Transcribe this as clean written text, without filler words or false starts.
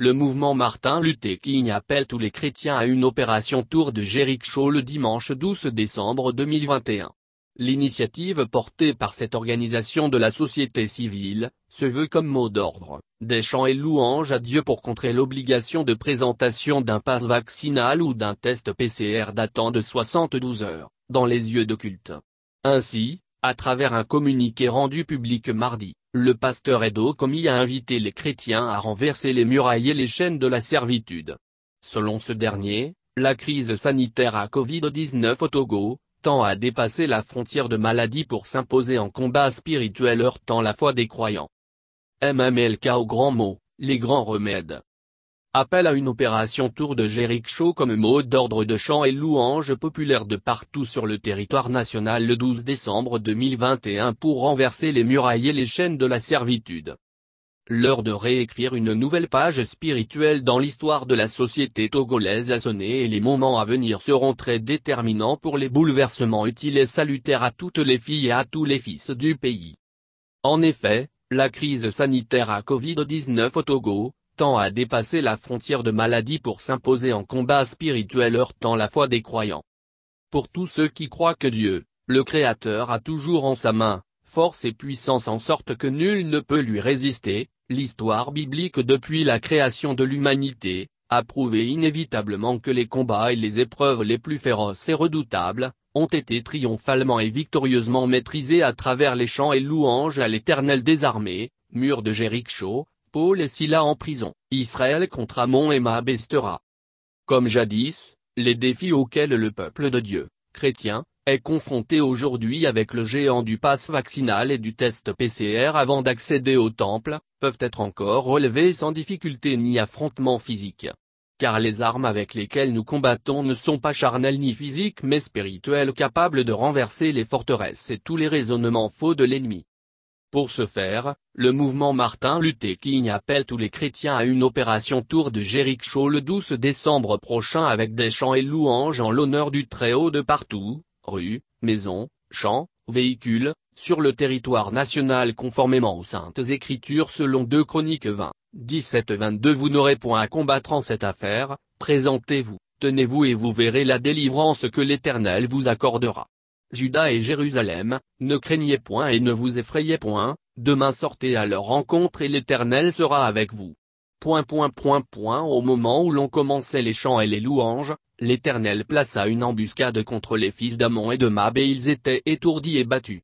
le mouvement Martin Luther King appelle tous les chrétiens à une opération Tour de Jéricho le dimanche 12 décembre 2021. L'initiative portée par cette organisation de la société civile, se veut comme mot d'ordre, des chants et louanges à Dieu pour contrer l'obligation de présentation d'un pass vaccinal ou d'un test PCR datant de 72 heures, dans les lieux de culte. Ainsi, à travers un communiqué rendu public mardi, le pasteur Edo Komi a invité les chrétiens à renverser les murailles et les chaînes de la servitude. Selon ce dernier, la crise sanitaire à Covid-19 au Togo tend à dépasser la frontière de maladie pour s'imposer en combat spirituel heurtant la foi des croyants. MMLK au grand mot, les grands remèdes. Appel à une opération Tour de Jéricho comme mot d'ordre de chants et louanges populaires de partout sur le territoire national le 12 décembre 2021 pour renverser les murailles et les chaînes de la servitude. L'heure de réécrire une nouvelle page spirituelle dans l'histoire de la société togolaise a sonné et les moments à venir seront très déterminants pour les bouleversements utiles et salutaires à toutes les filles et à tous les fils du pays. En effet, la crise sanitaire à Covid-19 au Togo tend à dépasser la frontière de maladie pour s'imposer en combat spirituel heurtant la foi des croyants. Pour tous ceux qui croient que Dieu, le Créateur a toujours en sa main force et puissance en sorte que nul ne peut lui résister, l'histoire biblique depuis la création de l'humanité a prouvé inévitablement que les combats et les épreuves les plus féroces et redoutables ont été triomphalement et victorieusement maîtrisés à travers les chants et louanges à l'Éternel des armées, mur de Jéricho, Paul et Silas en prison, Israël contre Ammon et Moab Estera. Comme jadis, les défis auxquels le peuple de Dieu, chrétien, est confronté aujourd'hui avec le géant du pass vaccinal et du test PCR avant d'accéder au temple, peuvent être encore relevés sans difficulté ni affrontement physique. Car les armes avec lesquelles nous combattons ne sont pas charnelles ni physiques mais spirituelles capables de renverser les forteresses et tous les raisonnements faux de l'ennemi. Pour ce faire, le mouvement Martin Luther King appelle tous les chrétiens à une opération Tour de Jéricho le 12 décembre prochain avec des chants et louanges en l'honneur du Très-Haut de partout, rues, maisons, champs, véhicules, sur le territoire national conformément aux Saintes Écritures selon 2 Chroniques 20, 17-22. Vous n'aurez point à combattre en cette affaire, présentez-vous, tenez-vous et vous verrez la délivrance que l'Éternel vous accordera. Juda et Jérusalem, ne craignez point et ne vous effrayez point, demain sortez à leur rencontre et l'Éternel sera avec vous. Au moment où l'on commençait les chants et les louanges, l'Éternel plaça une embuscade contre les fils d'Ammon et de Moab et ils étaient étourdis et battus.